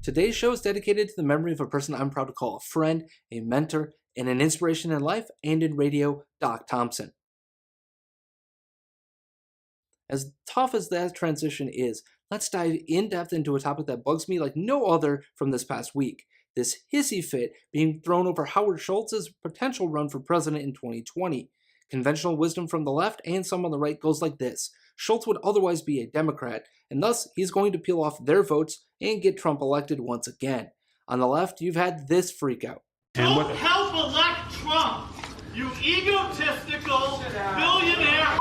Today's show is dedicated to the memory of a person I'm proud to call a friend, a mentor, and an inspiration in life and in radio, Doc Thompson. As tough as that transition is, let's dive in depth into a topic that bugs me like no other from this past week. This hissy fit being thrown over Howard Schultz's potential run for president in 2020. Conventional wisdom from the left and some on the right goes like this. Schultz would otherwise be a Democrat, and thus he's going to peel off their votes and get Trump elected once again. On the left, you've had this freak out. Don't help elect Trump, you egotistical billionaire.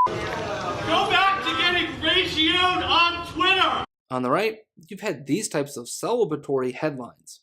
Go back to getting ratioed on Twitter. On the right, you've had these types of celebratory headlines.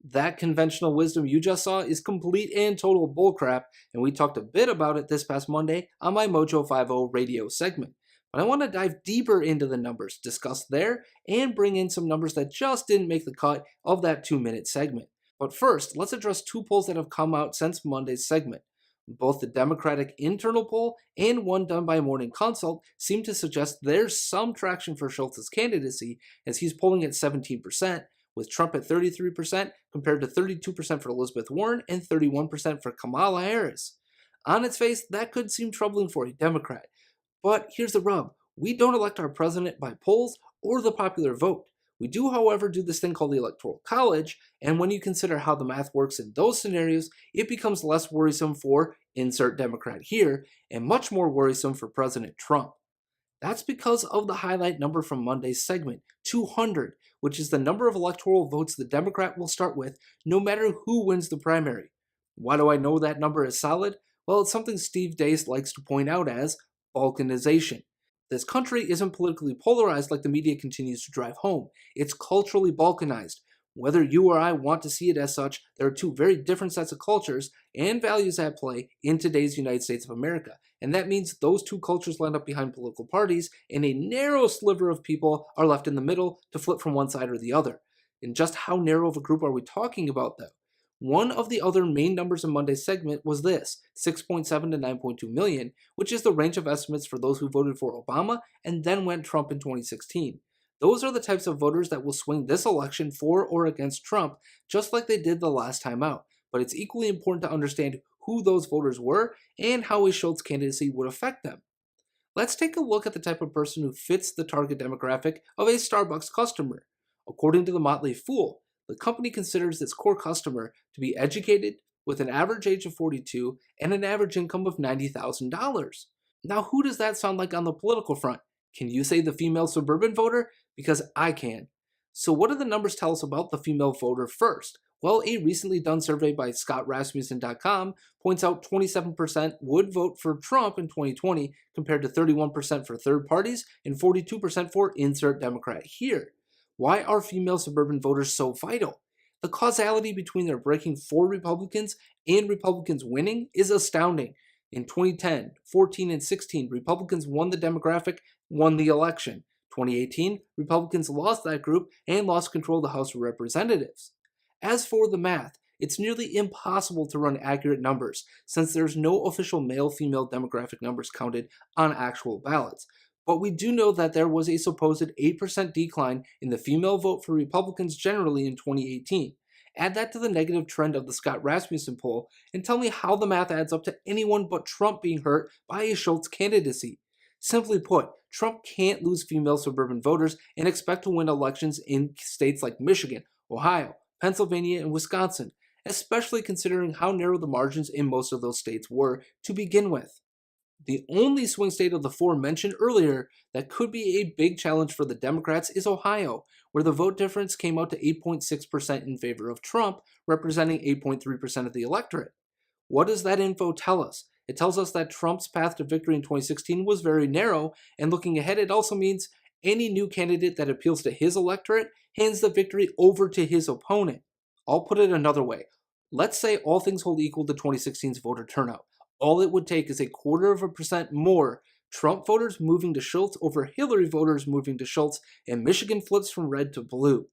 That conventional wisdom you just saw is complete and total bullcrap, and we talked a bit about it this past Monday on my Mojo 50 radio segment. But I want to dive deeper into the numbers discussed there and bring in some numbers that just didn't make the cut of that 2-minute segment. But first, let's address two polls that have come out since Monday's segment. Both the Democratic internal poll and one done by Morning Consult seem to suggest there's some traction for Schultz's candidacy, as he's polling at 17%, with Trump at 33% compared to 32% for Elizabeth Warren and 31% for Kamala Harris. On its face, that could seem troubling for a Democrat. But here's the rub. We don't elect our president by polls or the popular vote. We do, however, do this thing called the Electoral College, and when you consider how the math works in those scenarios, it becomes less worrisome for insert Democrat here, and much more worrisome for President Trump. That's because of the highlight number from Monday's segment, 200, which is the number of electoral votes the Democrat will start with no matter who wins the primary. Why do I know that number is solid? Well, it's something Steve Deace likes to point out as balkanization. This country isn't politically polarized like the media continues to drive home. It's culturally balkanized. Whether you or I want to see it as such, there are two very different sets of cultures and values at play in today's United States of America. And that means those two cultures line up behind political parties, and a narrow sliver of people are left in the middle to flip from one side or the other. And just how narrow of a group are we talking about, though? One of the other main numbers in Monday's segment was this, 6.7 to 9.2 million, which is the range of estimates for those who voted for Obama and then went Trump in 2016. Those are the types of voters that will swing this election for or against Trump, just like they did the last time out. But it's equally important to understand who those voters were and how a Schultz candidacy would affect them. Let's take a look at the type of person who fits the target demographic of a Starbucks customer. According to the Motley Fool, the company considers its core customer to be educated, with an average age of 42 and an average income of $90,000. Now, who does that sound like on the political front? Can you say the female suburban voter? Because I can. So what do the numbers tell us about the female voter first? Well, a recently done survey by ScottRasmussen.com points out 27% would vote for Trump in 2020 compared to 31% for third parties and 42% for insert Democrat here. Why are female suburban voters so vital? The causality between their breaking for Republicans and Republicans winning is astounding. In 2010, 14, and 16, Republicans won the demographic, won the election. 2018, Republicans lost that group and lost control of the House of Representatives. As for the math, it's nearly impossible to run accurate numbers since there's no official male-female demographic numbers counted on actual ballots. But we do know that there was a supposed 8% decline in the female vote for Republicans generally in 2018. Add that to the negative trend of the Scott Rasmussen poll, and tell me how the math adds up to anyone but Trump being hurt by a Schultz candidacy. Simply put, Trump can't lose female suburban voters and expect to win elections in states like Michigan, Ohio, Pennsylvania, and Wisconsin, especially considering how narrow the margins in most of those states were to begin with. The only swing state of the four mentioned earlier that could be a big challenge for the Democrats is Ohio, where the vote difference came out to 8.6% in favor of Trump, representing 8.3% of the electorate. What does that info tell us? It tells us that Trump's path to victory in 2016 was very narrow, and looking ahead, it also means any new candidate that appeals to his electorate hands the victory over to his opponent. I'll put it another way. Let's say all things hold equal to 2016's voter turnout. All it would take is 0.25% more Trump voters moving to Schultz over Hillary voters moving to Schultz, and Michigan flips from red to blue.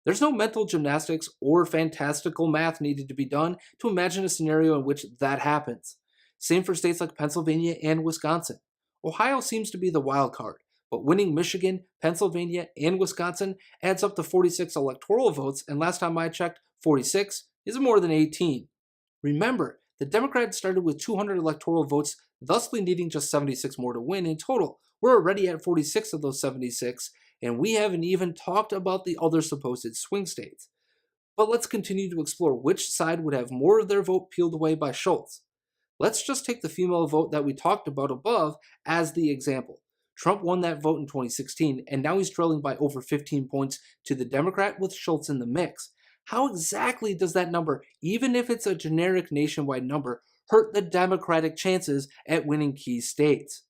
There's no mental gymnastics or fantastical math needed to be done to imagine a scenario in which that happens. Same for states like Pennsylvania and Wisconsin. Ohio seems to be the wild card, but winning Michigan, Pennsylvania, and Wisconsin adds up to 46 electoral votes, and last time I checked, 46 is more than 18. Remember, the Democrats started with 200 electoral votes, thusly needing just 76 more to win in total. We're already at 46 of those 76, and we haven't even talked about the other supposed swing states. But let's continue to explore which side would have more of their vote peeled away by Schultz. Let's just take the female vote that we talked about above as the example. Trump won that vote in 2016, and now he's trailing by over 15 points to the Democrat with Schultz in the mix. How exactly does that number, even if it's a generic nationwide number, hurt the Democratic chances at winning key states?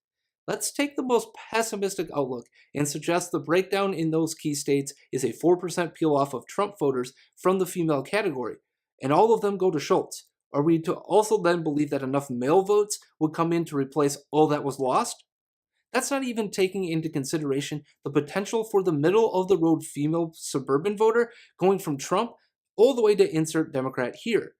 Let's take the most pessimistic outlook and suggest the breakdown in those key states is a 4% peel off of Trump voters from the female category, and all of them go to Schultz. Are we to also then believe that enough male votes would come in to replace all that was lost? That's not even taking into consideration the potential for the middle-of-the-road female suburban voter going from Trump all the way to insert Democrat here.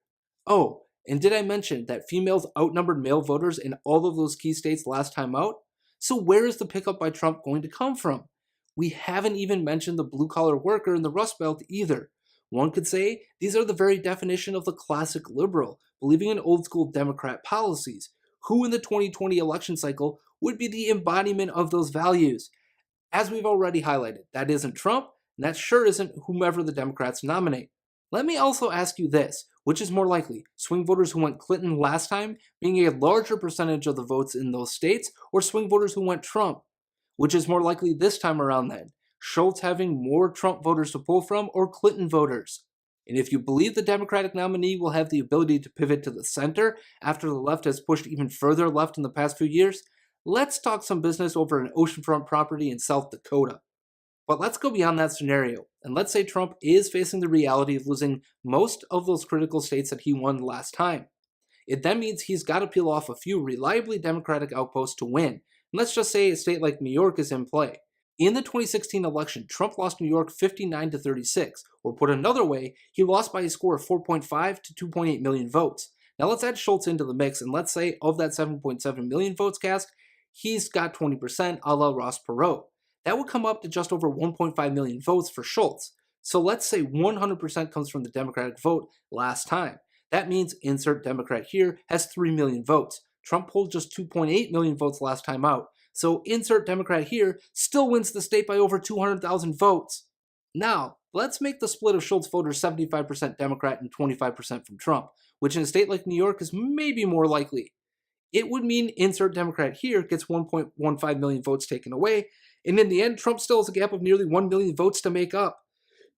Oh, and did I mention that females outnumbered male voters in all of those key states last time out? So where is the pickup by Trump going to come from? We haven't even mentioned the blue-collar worker in the Rust Belt either. One could say these are the very definition of the classic liberal, believing in old-school Democrat policies, who in the 2020 election cycle would be the embodiment of those values. As we've already highlighted, that isn't Trump, and that sure isn't whomever the Democrats nominate. Let me also ask you this, which is more likely, swing voters who went Clinton last time being a larger percentage of the votes in those states, or swing voters who went Trump? Which is more likely this time around then, Schultz having more Trump voters to pull from or Clinton voters? And if you believe the Democratic nominee will have the ability to pivot to the center after the left has pushed even further left in the past few years, let's talk some business over an oceanfront property in South Dakota. But let's go beyond that scenario, and let's say Trump is facing the reality of losing most of those critical states that he won last time. It then means he's got to peel off a few reliably Democratic outposts to win, and let's just say a state like New York is in play. In the 2016 election, Trump lost New York 59-36, or put another way, he lost by a score of 4.5 to 2.8 million votes. Now let's add Schultz into the mix, and let's say of that 7.7 million votes cast, he's got 20% a la Ross Perot. That would come up to just over 1.5 million votes for Schultz. So let's say 100% comes from the Democratic vote last time. That means insert Democrat here has 3 million votes. Trump pulled just 2.8 million votes last time out. So insert Democrat here still wins the state by over 200,000 votes. Now, let's make the split of Schultz voters 75% Democrat and 25% from Trump, which in a state like New York is maybe more likely. It would mean insert Democrat here gets 1.15 million votes taken away, and in the end, Trump still has a gap of nearly 1 million votes to make up.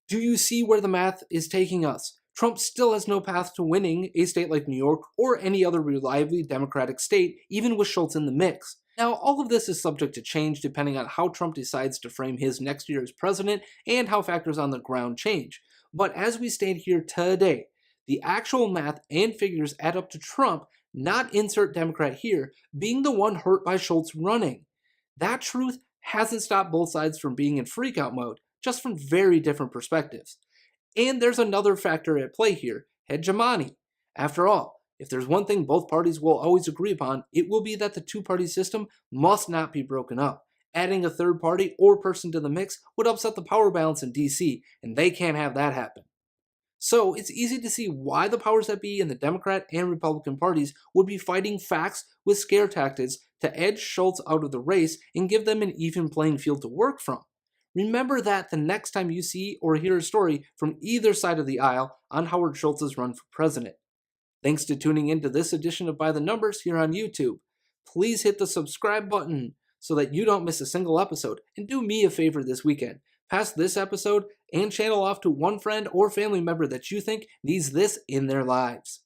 Do you see where the math is taking us? Trump still has no path to winning a state like New York or any other reliably Democratic state, even with Schultz in the mix. Now, all of this is subject to change depending on how Trump decides to frame his next year as president and how factors on the ground change. But as we stand here today, the actual math and figures add up to Trump, not insert Democrat here, being the one hurt by Schultz running. That truth hasn't stopped both sides from being in freakout mode, just from very different perspectives. And there's another factor at play here, hegemony. After all, if there's one thing both parties will always agree upon, it will be that the two-party system must not be broken up. Adding a third party or person to the mix would upset the power balance in DC, and they can't have that happen. So it's easy to see why the powers that be in the Democrat and Republican parties would be fighting facts with scare tactics to edge Schultz out of the race and give them an even playing field to work from. Remember that the next time you see or hear a story from either side of the aisle on Howard Schultz's run for president. Thanks to tuning into this edition of By the Numbers here on YouTube. Please hit the subscribe button so that you don't miss a single episode, and do me a favor this weekend. Pass this episode and channel off to one friend or family member that you think needs this in their lives.